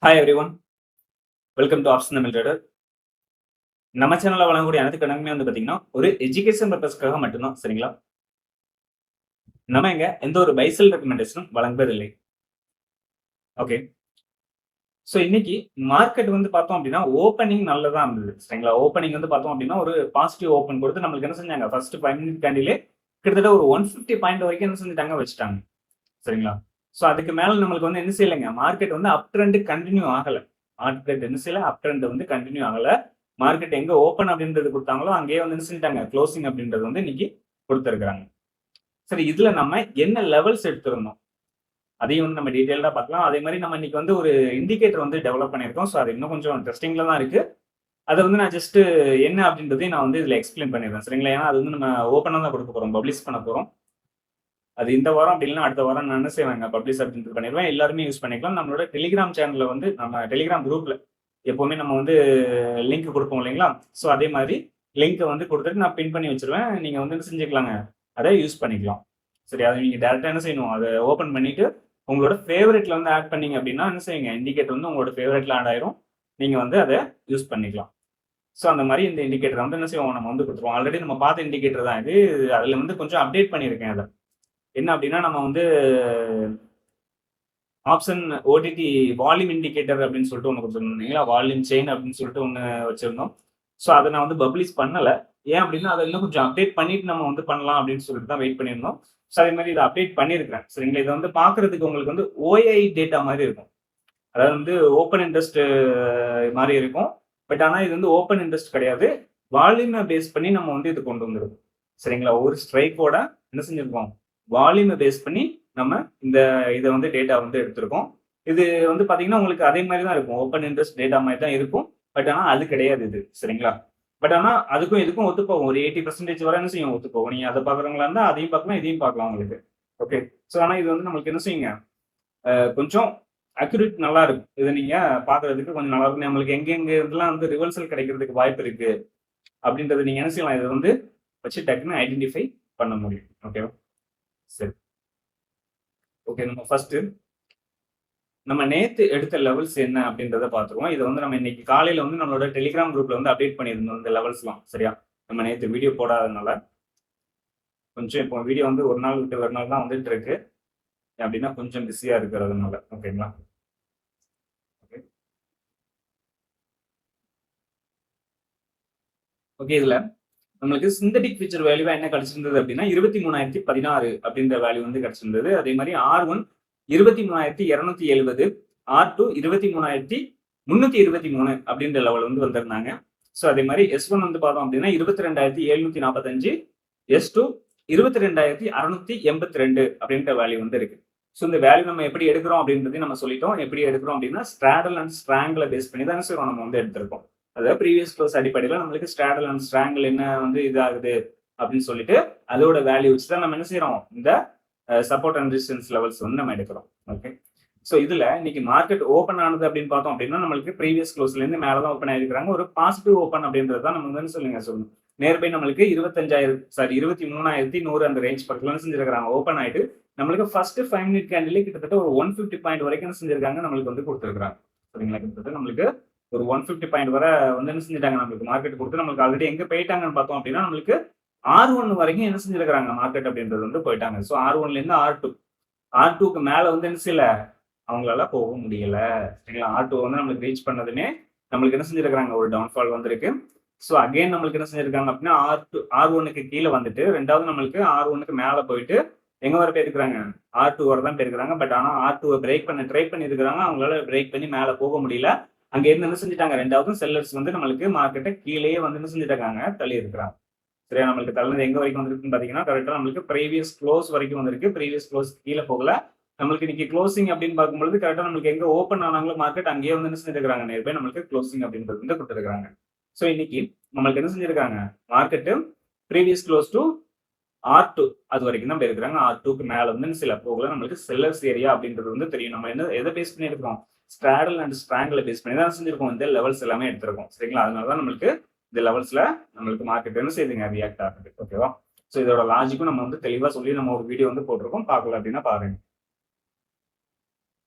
Hi every one, welcome to option Tamil trader. நம்ம சேனலில் வழங்கக்கூடிய அனைத்து கணக்குமே வந்து பார்த்தீங்கன்னா ஒரு எஜுகேஷன் பர்பஸ்க்காக மட்டும்தான். சரிங்களா? நம்ம இங்க எந்த ஒரு பைசல் ரெக்கமெண்டேஷனும் வழங்குவதில்லை. ஓகே. ஸோ இன்னைக்கு மார்க்கெட் வந்து பார்த்தோம் அப்படின்னா ஓப்பனிங் நல்லதா இருந்தது. சரிங்களா? ஓப்பனிங் வந்து பார்த்தோம் அப்படின்னா ஒரு பாசிட்டிவ் ஓப்பன் கொடுத்து நம்மளுக்கு என்ன செஞ்சாங்க, ஃபர்ஸ்ட் 5 மினிட் கேண்டிலே கிட்டத்தட்ட ஒரு 150 பாயிண்ட் வரைக்கும் என்ன செஞ்சுட்டாங்க, வச்சுட்டாங்க. சரிங்களா? ஸோ அதுக்கு மேல நம்மளுக்கு வந்து என்ன செய்யலைங்க, மார்க்கெட் வந்து அப் ட்ரெண்ட் கண்டினியூ ஆகல. மார்க்கெட் என்ன செய்யல, அப் ட்ரெண்ட் வந்து கண்டினியூ ஆகல. மார்க்கெட் எங்க ஓப்பன் அப்படின்றது கொடுத்தாங்களோ அங்கேயே வந்து என்ன செஞ்சுட்டாங்க, க்ளோசிங் அப்படின்றது வந்து இன்னைக்கு கொடுத்துருக்காங்க. சரி, இதுல நம்ம என்ன லெவல்ஸ் எடுத்திருந்தோம் அதையும் வந்து நம்ம டீடைல்டா பார்க்கலாம். அதே மாதிரி நம்ம இன்னைக்கு வந்து ஒரு இண்டிகேட்டர் வந்து டெவலப் பண்ணியிருக்கோம். ஸோ அது இன்னும் கொஞ்சம் டெஸ்டிங்ல தான் இருக்கு. அதை வந்து நான் ஜஸ்ட் என்ன அப்படின்றதையும் நான் வந்து இதுல எக்ஸ்பிளைன் பண்ணிடுறேன். சரிங்களா? ஏன்னா அது வந்து நம்ம ஓப்பனா தான் கொடுக்க போறோம், பப்ளிஷ் பண்ண போறோம். அது இந்த வாரம் அப்படி இல்லைன்னா அடுத்த வாரம் நான் என்ன செய்வாங்க, பப்ளிஷ் அப்படின்றது பண்ணிடுவேன். எல்லாருமே யூஸ் பண்ணிக்கலாம். நம்மளோட டெலிகிராம் சேனல்ல வந்து நம்ம டெலிகிராம் குரூப்ல எப்பவுமே நம்ம வந்து லிங்க் கொடுப்போம் இல்லைங்களா? ஸோ அதே மாதிரி லிங்க் வந்து கொடுத்துட்டு நான் பின் பண்ணி வச்சிருவேன். நீங்க வந்து என்ன செஞ்சுக்கலாங்க, அதை யூஸ் பண்ணிக்கலாம். சரி, அதை நீங்க டேரக்டா என்ன செய்யணும், அதை ஓப்பன் பண்ணிட்டு உங்களோட ஃபேவரட்ல வந்து ஆட் பண்ணீங்க அப்படின்னா என்ன செய்யுங்க, இண்டிகேட்டர் வந்து உங்களோட ஃபேவரட்ல ஆட் ஆயிரும். நீங்க வந்து அதை யூஸ் பண்ணிக்கலாம். ஸோ அந்த மாதிரி இந்த இண்டிகேட்டர் வந்து என்ன செய்வோம், நம்ம வந்து கொடுத்துருவோம். ஆல்ரெடி நம்ம பார்த்த இண்டிகேட்டர் தான் இது. அதுல வந்து கொஞ்சம் அப்டேட் பண்ணியிருக்கேன் அதை. என்ன அப்படின்னா நம்ம வந்து ஆப்ஷன் ஓடிடி வால்யூம் இண்டிகேட்டர் அப்படின்னு சொல்லிட்டு ஒன்று கொடுத்துருந்தீங்களா, வால்யூம் செயின் அப்படின்னு சொல்லிட்டு ஒன்று வச்சிருந்தோம். ஸோ அதை நான் வந்து பப்ளிஷ் பண்ணல. ஏன் அப்படின்னா அதை இன்னும் கொஞ்சம் அப்டேட் பண்ணிட்டு நம்ம வந்து பண்ணலாம் அப்படின்னு சொல்லிட்டு தான் வெயிட் பண்ணியிருந்தோம். ஸோ அதே மாதிரி இதை அப்டேட் பண்ணியிருக்கிறேன். சரிங்களா? இதை வந்து பார்க்கறதுக்கு உங்களுக்கு வந்து ஓஐ டேட்டா மாதிரி இருக்கும். அதாவது வந்து ஓப்பன் இன்ட்ரெஸ்ட் மாதிரி இருக்கும். பட் ஆனால் இது வந்து ஓப்பன் இன்ட்ரெஸ்ட் கிடையாது. வால்யூமை பேஸ் பண்ணி நம்ம வந்து இது கொண்டு வந்துருக்கோம். சரிங்களா? ஒரு ஸ்ட்ரைக்கோட என்ன செஞ்சிருக்கோம், வால்யூமை பேஸ் பண்ணி நம்ம இந்த இதை வந்து டேட்டா வந்து எடுத்திருக்கோம். இது வந்து பார்த்தீங்கன்னா உங்களுக்கு அதே மாதிரி தான் இருக்கும். ஓப்பன் இன்ட்ரெஸ்ட் டேட்டா மாதிரி தான் இருக்கும். பட் ஆனால் அது கிடையாது இது. சரிங்களா? பட் ஆனால் அதுக்கும் இதுக்கும் ஒத்துப்போகும். ஒரு 80% வரை என்ன செய்யும், ஒத்துப்போகும். நீங்க அதை பார்க்குறவங்களா இருந்தா அதையும் பார்க்கலாம், இதையும் பார்க்கலாம் உங்களுக்கு. ஓகே. ஸோ ஆனால் இது வந்து நம்மளுக்கு என்ன செய்யுங்க, கொஞ்சம் அக்யூரேட் நல்லா இருக்கும். இதை நீங்க பார்க்கறதுக்கு கொஞ்சம் நல்லா இருக்கும். நம்மளுக்கு எங்கெங்க இதெல்லாம் வந்து ரிவர்சல் கிடைக்கிறதுக்கு வாய்ப்பு இருக்கு அப்படின்றத நீங்க என்ன செய்யலாம், இதை வந்து வச்சு டக்குன்னு ஐடென்டிஃபை பண்ண முடியும். ஓகேவா? சரி. ஓகே. நம்ம ஃபர்ஸ்ட் நம்ம நேத்து எடுத்த லெவல்ஸ் என்ன அப்படின்றத பார்த்துருவோம். இதை வந்து நம்ம இன்னைக்கு காலையில வந்து நம்மளோட டெலிகிராம் குரூப்ல வந்து அப்டேட் பண்ணியிருந்தோம் இந்த லெவல்ஸ்லாம். சரியா? நம்ம நேத்து வீடியோ போடாதனால கொஞ்சம் இப்போ வீடியோ வந்து ஒரு நாள் விட்டு ஒரு நாள் தான் வந்துட்டு இருக்கு. அப்படின்னா கொஞ்சம் பிஸியா இருக்கிறதுனால. ஓகேங்களா? ஓகே. ஓகே. இதுல நம்மளுக்கு சிந்தடிக் ஃபீச்சர் வேல்யூவா என்ன கிடைச்சிருந்தது அப்படின்னா 23,016 அப்படின்ற வேல்யூ வந்து கிடைச்சிருந்தது. அதே மாதிரி R1 23,270, R2 23,323 அப்படின்ற லெவல் வந்து வந்திருந்தாங்க. ஸோ அதே மாதிரி S1 வந்து பார்த்தோம் அப்படின்னா 22,745, S2 22,682 அப்படின்ற வேல்யூ வந்து இருக்கு. ஸோ இந்த வேல்யூ நம்ம எப்படி எடுக்கிறோம் அப்படின்றதையும் நம்ம சொல்லிட்டோம். எப்படி எடுக்கிறோம் அப்படின்னா ஸ்ட்ராடல் அண்ட் ஸ்ட்ராங்கிளை பேஸ் பண்ணி தான் சார் நம்ம வந்து எடுத்திருக்கோம். அதாவது ப்ரீவியஸ் க்ளோஸ் அடிப்படையில் நம்மளுக்கு ஸ்ட்ராடல் அண்ட் ஸ்ட்ராங்கிள் என்ன வந்து இதாகுது அப்படின்னு சொல்லிட்டு அதோட வேல்யூ வச்சு தான் நம்ம என்ன செய்யறோம், இந்த சப்போர்ட் அண்ட் ரெசிஸ்டன்ஸ் லெவல்ஸ் வந்து நம்ம எடுக்கிறோம். ஓகே. ஸோ இதுல இன்னைக்கு மார்க்கெட் ஓப்பன் ஆனது அப்படின்னு பார்த்தோம் அப்படின்னா நம்மளுக்கு ப்ரீவியஸ் க்ளோஸ்ல இருந்து மேல தான் ஓப்பன் ஆயிருக்காங்க. ஒரு பாசிட்டிவ் ஓப்பன் அப்படின்றது தான் நம்ம வந்து சொல்லணும். நேர்பை நம்மளுக்கு 23,100 அந்த ரேஞ்ச் பக்கத்துல செஞ்சிருக்காங்க. ஓப்பன் ஆயிட்டு நம்மளுக்கு ஃபர்ஸ்ட் 5 மினிட் கேண்டிலே கிட்டத்தட்ட ஒரு 150 பாயிண்ட் வரைக்கும் செஞ்சிருக்காங்க, நம்மளுக்கு வந்து கொடுத்துருக்காங்க. சரிங்களா? கிட்டத்தட்ட நம்மளுக்கு ஒரு 150 பாயிண்ட் வரை வந்து என்ன செஞ்சிட்டாங்க, நம்மளுக்கு மார்க்கெட் கொடுத்து நம்மளுக்கு ஆல்ரெடி எங்க போயிட்டாங்கன்னு பார்த்தோம் அப்படின்னா நம்மளுக்கு R1 வரைக்கும் என்ன செஞ்சிருக்காங்க மார்க்கெட் அப்படின்றது வந்து போயிட்டாங்க. ஸோ R1ல இருந்து R2க்கு மேல வந்து என்ன செய்யல, அவங்களால போக முடியல. சரிங்களா? R2 வந்து நம்மளுக்கு ரீச் பண்ணதுமே நம்மளுக்கு என்ன செஞ்சிருக்காங்க, ஒரு டவுன்ஃபால் வந்திருக்கு. ஸோ அகைன் நம்மளுக்கு என்ன செஞ்சிருக்காங்க அப்படின்னா R1க்கு கீழே வந்துட்டு ரெண்டாவது நம்மளுக்கு R1க்கு மேல போயிட்டு எங்க வர போயிருக்காங்க, R2 வரை தான் போயிருக்காங்க. பட் ஆனா R2 பிரேக் பண்ண ட்ரை பண்ணிருக்காங்க. அவங்களால பிரேக் பண்ணி மேல போக முடியல. அங்க இருந்து என்ன செஞ்சுட்டாங்க, ரெண்டாவது செல்லர்ஸ் வந்து நம்மளுக்கு மார்க்கெட்டை கீழேயே வந்து என்ன செஞ்சுட்டாங்க, தள்ளி இருக்கிறாங்க. சரியா? நம்மளுக்கு தள்ளது எங்க வரைக்கும் வந்திருக்குன்னு பாத்தீங்கன்னா கரெக்டா நம்மளுக்கு ப்ரீவியஸ் க்ளோஸ் வரைக்கும் வந்திருக்கு. ப்ரீவியஸ் க்ளோஸ் கீழே போகல. நம்மளுக்கு இன்னைக்கு க்ளோசிங் அப்படின்னு பார்க்கும்போது கரெக்டா நம்மளுக்கு எங்க ஓப்பன் ஆனாங்களோ மார்க்கெட் அங்கேயே வந்து என்ன செஞ்சிருக்காங்க, நேர்பை நம்மளுக்கு க்ளோசிங் அப்படின்றது வந்து கொடுத்துருக்காங்க. ஸோ இன்னைக்கு நம்மளுக்கு என்ன செஞ்சிருக்காங்க, market previous close to R2 அது வரைக்கும் தான் போயிருக்காங்க. R2க்கு மேல வந்து சில போகல. நம்மளுக்கு செல்லர்ஸ் ஏரியா அப்படின்றது வந்து தெரியும். நம்ம என்ன எதை பேஸ் பண்ணி இருக்கிறோம், ஸ்ட்ராடல் அண்ட் ஸ்ட்ராங்கிளை பேஸ் பண்ணி தான் செஞ்சிருக்கோம். இந்த லெவல்ஸ் எல்லாமே எடுத்திருக்கோம். சரிங்களா? அதனால தான் நம்மளுக்கு இந்த லெவல்ஸ்ல நம்மளுக்கு மார்க்கெட் என்ன செய்யுதுங்க, ரியாக்ட் ஆகுது. ஓகேவா? ஸோ இதோட லாஜிக்கும் நம்ம வந்து தெளிவா சொல்லி நம்ம ஒரு வீடியோ வந்து போட்டிருக்கோம். பார்க்கல அப்படின்னா பாருங்க.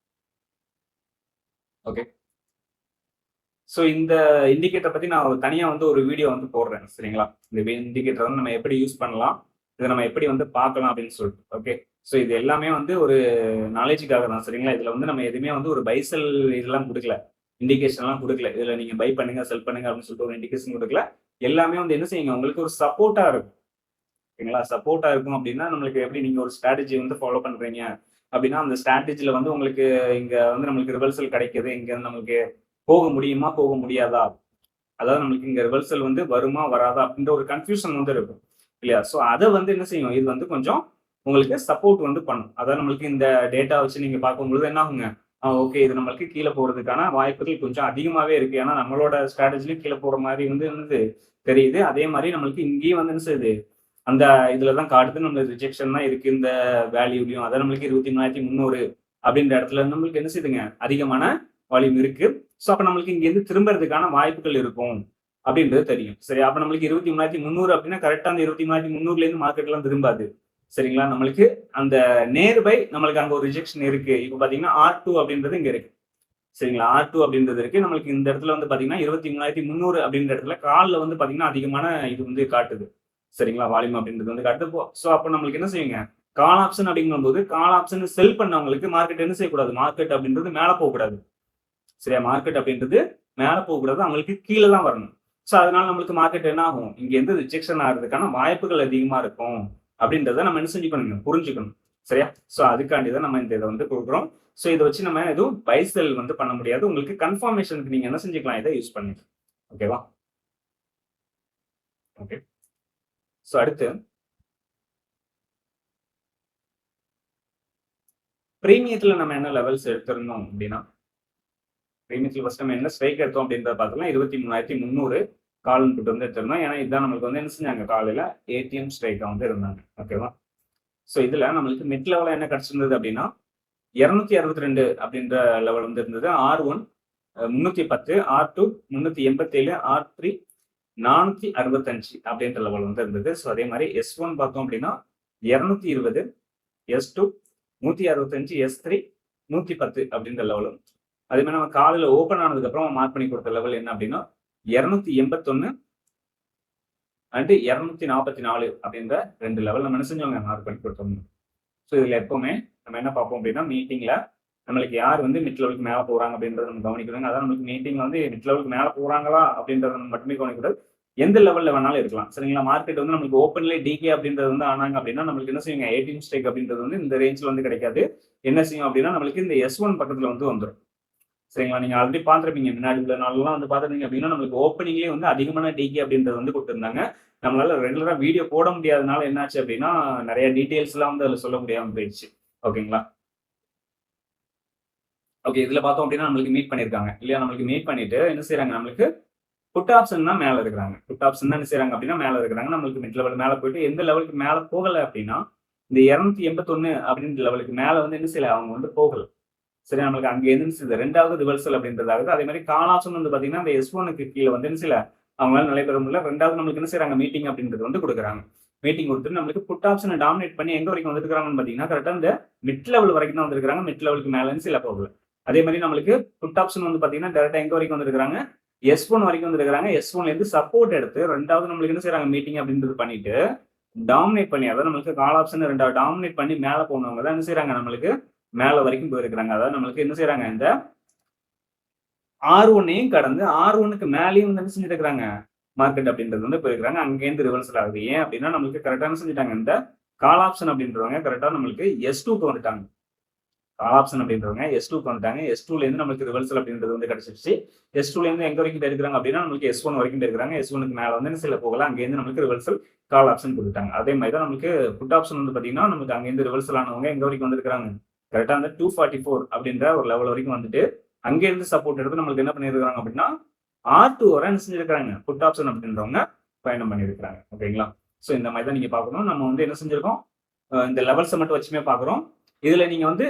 ஓகே. ஸோ இந்த இண்டிகேட்டர் பத்தி நான் தனியா வந்து ஒரு வீடியோ வந்து போடுறேன். சரிங்களா? இந்த இண்டிகேட்டர் வந்து நம்ம எப்படி யூஸ் பண்ணலாம், இதை நம்ம எப்படி வந்து பார்க்கலாம் அப்படின்னு சொல்லிட்டு. ஓகே. ஸோ இது எல்லாமே வந்து ஒரு நாலேஜுக்காக தான். சரிங்களா? இதுல வந்து நம்ம எதுவுமே வந்து ஒரு பை செல் இதெல்லாம் கொடுக்கல. இண்டிகேஷன்லாம் கொடுக்கல. இதுல நீங்க பை பண்ணுங்க, செல் பண்ணுங்க அப்படின்னு சொல்லிட்டு ஒரு இண்டிகேஷன் கொடுக்கல. எல்லாமே வந்து என்ன செய்யுங்க, உங்களுக்கு ஒரு சப்போர்ட்டா இருக்கும். ஓகேங்களா? சப்போர்ட்டா இருக்கும் அப்படின்னா, நம்மளுக்கு எப்படி நீங்க ஒரு ஸ்ட்ராட்டஜி வந்து ஃபாலோ பண்றீங்க அப்படின்னா, அந்த ஸ்ட்ராட்டஜில வந்து உங்களுக்கு இங்க வந்து நம்மளுக்கு ரிவர்சல் கிடைக்குது. இங்க நம்மளுக்கு போக முடியுமா? போக முடியாதா? அதாவது நம்மளுக்கு இங்க ரிவர்சல் வந்து வருமா? வராதா? அப்படின்ற ஒரு கன்ஃப்யூஷன் வந்து இருக்கும். இல்லையா? ஸோ அத வந்து என்ன செய்யும்? இது வந்து கொஞ்சம் உங்களுக்கு சப்போர்ட் வந்து பண்ணும். அதாவது நம்மளுக்கு இந்த டேட்டா வச்சு நீங்க பார்க்கும்பொழுது என்ன ஆகுங்க? ஓகே, இது நம்மளுக்கு கீழ போறதுக்கான வாய்ப்புகள் கொஞ்சம் அதிகமாவே இருக்கு. ஏன்னா நம்மளோட ஸ்ட்ராட்டஜிலயும் கீழ போற மாரி வந்து என்னது தெரியுது. அதே மாரி நம்மளுக்கு இங்கேயும் வந்து என்ன செய்யுது? அந்த இதுல தான் காட்டுது. நம்மளுக்கு ரிஜெக்ஷன் தான் இருக்கு இந்த வேல்யூலயும். அதான் நம்மளுக்கு 23,300 அப்படின்ற இடத்துல நம்மளுக்கு என்ன செய்யுதுங்க? அதிகமான வால்யூம் இருக்கு. ஸோ அப்ப நம்மளுக்கு இங்கேருந்து திரும்புறதுக்கான வாய்ப்புகள் இருக்கும் அப்படின்றது தெரியும். சரி, அப்ப நம்மளுக்கு 23,300 அப்படின்னா கரெக்ட்டா அந்த 23,300லேருந்து மார்க்கெட்லாம் திரும்பாது. சரிங்களா? நம்மளுக்கு அந்த நியர்பை நம்மளுக்கு அங்க ஒரு ரிஜெக்ஷன் இருக்கு. இப்ப பார்த்தீங்கன்னா, R2 அப்படின்றது இங்க இருக்கு. சரிங்களா? R2 அப்படின்றது இருக்கு. நம்மளுக்கு இந்த இடத்துல வந்து பார்த்தீங்கன்னா, 23,300 அப்படின்ற இடத்துல கால்ல வந்து பார்த்தீங்கன்னா, அதிகமான இது வந்து காட்டுது. சரிங்களா? வால்யூம் அப்படின்றது வந்து காட்டுது. ஸோ அப்ப நம்மளுக்கு என்ன செய்யுங்க? கால் ஆப்ஷன் அப்படிங்கும்போது, கால் ஆப்ஷன் செல் பண்ணவங்களுக்கு மார்க்கெட் என்ன செய்யக்கூடாது? மார்க்கெட் அப்படின்றது மேல போகக்கூடாது. சரியா? மார்க்கெட் அப்படின்றது மேல போகக்கூடாது. அவங்களுக்கு கீழ தான் வரணும். ஸோ அதனால நம்மளுக்கு மார்க்கெட் என்ன ஆகும்? இங்கேருந்து ரிஜெக்ஷன் ஆகுறதுக்கான வாய்ப்புகள் அதிகமா இருக்கும். அப்படின்றத நம்ம என்ன செஞ்சுக்கணுங்க? புரிஞ்சுக்கணும். சரியா? ஸோ அதுக்காண்டி தான் நம்ம இந்த இத வந்து குடுக்குறோம். ஸோ இத வச்சு நம்ம எதுவும் பை செல் வந்து பண்ண முடியாது. உங்களுக்கு கன்ஃபர்மேஷனுக்கு நீங்க என்ன செஞ்சுக்கலாம்? இத யூஸ் பண்ணிக்கலாம். ஓகேவா? ஓகே. ஸோ அடுத்து பிரீமியத்துல நம்ம என்ன லெவல்ஸ் எடுத்திருந்தோம் அப்படின்னா, பிரீமியத்துல ஃபர்ஸ்ட் நம்ம என்ன ஸ்ட்ரைக் எடுத்தோம் அப்படின்றத பார்த்தோம்னா, 23,300 கால் இன்புட் வந்து எடுத்திருந்தோம். ஏன்னா இதுதான் நம்மளுக்கு வந்து என்ன செஞ்சாங்க? காலையில ஏடிஎம் ஸ்ட்ரைக்கா வந்து இருந்தாங்க. ஓகேவா? ஸோ இதுல நம்மளுக்கு மிட் லெவல்ல என்ன கிடைச்சிருந்தது அப்படின்னா, 262 அப்படின்ற லெவல் வந்து இருந்தது. R1 310, R2 387, R3 465 அப்படின்ற லெவல் வந்து இருந்தது. ஸோ அதே மாரி S1 பார்த்தோம் அப்படின்னா 220, S2 165, S3 110 அப்படின்ற லெவலும். அதே மாரி நம்ம காலையில ஓப்பன் ஆனதுக்கு அப்புறம் மார்க் பண்ணி கொடுத்த லெவல் என்ன அப்படின்னா 281 அண்ட் 244 அப்படின்ற 2 லெவல் நம்ம என்ன செஞ்சோங்க? மார்க் பண்ணி கொடுத்தோம். ஸோ இதுல எப்பவுமே நம்ம என்ன பார்ப்போம் அப்படின்னா, மீட்டிங்ல நம்மளுக்கு யார் வந்து மிட் லெவலுக்கு மேல போறாங்க அப்படின்றத நம்ம கவனிக்கணுங்க. அதான் நம்மளுக்கு மீட்டிங்ல வந்து மிட் லெவலுக்கு மேல போறாங்களா அப்படின்றத நம்ம மட்டுமே கவனிக்கக்கூடாது. எந்த லெவல்ல வேணாலும் இருக்கலாம். சரிங்களா? மார்க்கெட் வந்து நம்மளுக்கு ஓப்பன்லயே டிகே அப்படின்றது வந்து ஆனாங்க அப்படின்னா, நம்மளுக்கு என்ன செய்யுங்க? 18 ஸ்ட்ரைக் அப்படின்றது வந்து இந்த ரேஞ்ச்ல வந்து கிடைக்காது. என்ன செய்யும் அப்படின்னா, நம்மளுக்கு இந்த S1 பக்கத்துல வந்து வந்துரும். சரிங்களா? நீங்க ஆல்ரெடி பார்த்திருப்பீங்க. முன்னாடி உள்ள நாள்லாம் வந்து பார்த்திருந்தீங்க அப்படின்னா, நம்மளுக்கு ஓப்பனிங்லயே வந்து அதிகமான டிகே அப்படின்றது வந்து குடுத்திருந்தாங்க. நம்மளால ரெகுலரா வீடியோ போட முடியாதனால என்னாச்சு அப்படின்னா, நெறைய டீட்டெயில்ஸ்லாம் வந்து அதுல சொல்ல முடியாம போயிடுச்சு. ஓகேங்களா? ஓகே. இதுல பார்த்தோம் அப்படின்னா, நம்மளுக்கு மீட் பண்ணியிருக்காங்க. இல்லையா? நம்மளுக்கு மீட் பண்ணிட்டு என்ன செய்றாங்க? நம்மளுக்கு புட் ஆப்ஷன் தான் மேல இருக்கிறாங்க. புட் ஆப்ஷன் தான் என்ன செய்றாங்க அப்படின்னா, மேல இருக்கிறாங்க. நம்மளுக்கு மிட் லெவல் மேல போயிட்டு எந்த லெவலுக்கு மேல போகல அப்படின்னா, இந்த 281 அப்படின்ற லெவலுக்கு மேல வந்து என்ன செய்யல? அவங்க வந்து போகல. சரி, நம்மளுக்கு அங்க எந்திரிச்சது 2வது ரிவர்சல் அப்படின்றதாகுது. அதே மாரி கால் ஆப்ஷன் வந்து பார்த்தீங்கன்னா, அந்த S1க்கு கீழ வந்து என்ன செய்யல? அவங்களால நடைபெற முடியல. 2வது நம்மளுக்கு என்ன செய்றாங்க? மீட்டிங் அப்படின்றது வந்து குடுக்குறாங்க. மீட்டிங் குடுத்துட்டு நம்மளுக்கு புட் ஆப்ஷன டாமினேட் பண்ணி எங்க வரைக்கும் வந்துருக்காங்கன்னு பார்த்தீங்கன்னா, கரெக்ட்டா இந்த மிட் லெவல் வரைக்கும் தான் வந்திருக்காங்க. மிட் லெவலுக்கு மேல இருந்து சில போகல. அதே மாரி நம்மளுக்கு புட் ஆப்ஷன் வந்து பார்த்தீங்கன்னா, டைரக்ட்டா எங்க வரைக்கும் வந்திருக்காங்க? S1 வரைக்கும் வந்திருக்காங்க. S1லேருந்து சப்போர்ட் எடுத்து 2வது நம்மளுக்கு என்ன செய்றாங்க? மீட்டிங் அப்படின்றது பண்ணிட்டு, டாமினேட் பண்ணி அதாவது நம்மளுக்கு கால் ஆப்ஷன் 2வது டாமினேட் பண்ணி மேல போனவங்க தான் என்ன செய்றாங்க? நம்மளுக்கு மேல வரைக்கும் போயிருக்கிறாங்க. அதாவது நம்மளுக்கு என்ன செய்றாங்க? இந்த R1யும் கடந்து R1க்கு மேலயும் வந்து என்ன செஞ்சிருக்கிறாங்க? மார்க்கெட் அப்படின்றது வந்து போயிருக்கிறாங்க. அங்கேருந்து ரிவர்சல் ஆகுது. ஏன் அப்படின்னா, நம்மளுக்கு கரெக்ட்டா என்ன செஞ்சுட்டாங்க? இந்த கால் ஆப்ஷன் அப்படின்றவங்க கரெக்ட்டா நம்மளுக்கு S2க்கு வந்துட்டாங்க. கால் ஆப்ஷன் அப்படின்றவங்க S2க்கு வந்துட்டாங்க. S2லேருந்து நம்மளுக்கு ரிவர்சல் அப்படின்றது வந்து கிடைச்சிருச்சு. S2லேருந்து எங்க வரைக்கும் போயிருக்கிறாங்க அப்படின்னா, நம்மளுக்கு S1 வரைக்கும் போயிருக்கிறாங்க. S1க்கு மேல வந்து என்ன செய்யல போகல. அங்கேருந்து நம்மளுக்கு ரிவர்சல் கால் ஆப்ஷன் குடுத்துட்டாங்க. அதே மாரி தான் நம்மளுக்கு புட் ஆப்ஷன் வந்து பார்த்தீங்கன்னா, நமக்கு அங்கேருந்து ரிவர்சல் ஆனவங்க எங்க வரைக்கும் வந்திருக்கிறாங்க? கரெக்ட்டா அந்த 244 அப்படின்ற ஒரு லெவல் வரைக்கும் வந்துட்டு, அங்கேருந்து சப்போர்ட் எடுத்து நம்மளுக்கு என்ன பண்ணியிருக்காங்க அப்படின்னா, R2 வரை என்ன செஞ்சிருக்காங்க? புட் ஆப்ஷன் அப்படின்றவங்க பயணம் பண்ணியிருக்கிறாங்க. ஓகேங்களா? ஸோ இந்த மாரி தான் நீங்க பார்க்கணும். நம்ம வந்து என்ன செஞ்சிருக்கோம்? இந்த லெவல்ஸ மட்டும் வச்சுமே பார்க்குறோம். இதுல நீங்க வந்து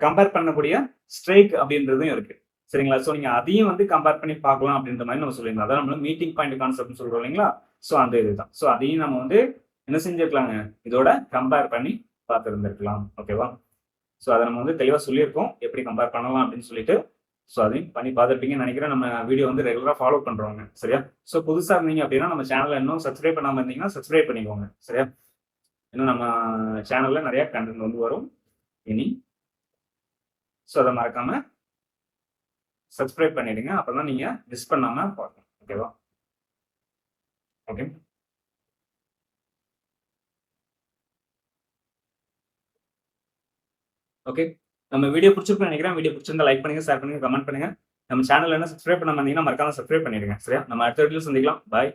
கம்பேர் பண்ணக்கூடிய ஸ்ட்ரைக் அப்படின்றதும் இருக்கு. சரிங்களா? ஸோ நீங்க அதையும் வந்து கம்பேர் பண்ணி பார்க்கலாம் அப்படின்ற மாரி நம்ம சொல்லியிருந்தோம். அதான் நம்மளும் மீட்டிங் பாயிண்ட் கான்செப்ட்ன்னு சொல்றோம் இல்லைங்களா? ஸோ அந்த இதுதான். ஸோ அதையும் நம்ம வந்து என்ன செஞ்சிருக்கலாங்க? இதோட கம்பேர் பண்ணி பார்த்திருந்திருக்கலாம். ஓகேவா? ஸோ அத நம்ம வந்து தெளிவா சொல்லியிருக்கோம். எப்படி கம்பேர் பண்ணலாம் அப்படின்னு சொல்லிட்டு. ஸோ அதையும் பண்ணி பார்த்துருப்பீங்கன்னு நினைக்கிறேன். நம்ம வீடியோ வந்து ரெகுலராக ஃபாலோ பண்ணுறவங்க, சரியா? ஸோ புதுசாக இருந்தீங்க அப்படின்னா நம்ம சேனலை இன்னும் சப்ஸ்கிரைப் பண்ணாமல் இருந்தீங்கன்னா சப்ஸ்கிரைப் பண்ணிக்கோங்க, சரியா? இன்னும் நம்ம சேனலில் நிறைய கண்டென்ட் வந்து வரும் இனி. ஸோ அதை மறக்காம சப்ஸ்கிரைப் பண்ணிடுங்க. அப்போ தான் நீங்கள் மிஸ் பண்ணாமல் பார்க்கணும். ஓகேவா? ஓகே. ஓகே. நம்ம வீடியோ பிடிச்சிருக்குன்னு நினைக்கிறேன். வீடியோ பிடிச்சிருந்தா லைக் பண்ணுங்க, ஷேர் பண்ணுங்க, கமெண்ட் பண்ணுங்க. நம்ம சேனல் என்ன சப்ஸ்கிரைப் பண்ணாம இருந்தீங்கன்னா மறக்காம சப்ஸ்கிரைப் பண்ணிடுங்க, சரியா? நம்ம அடுத்த வீடியோல சந்திக்கலாம். பாய்.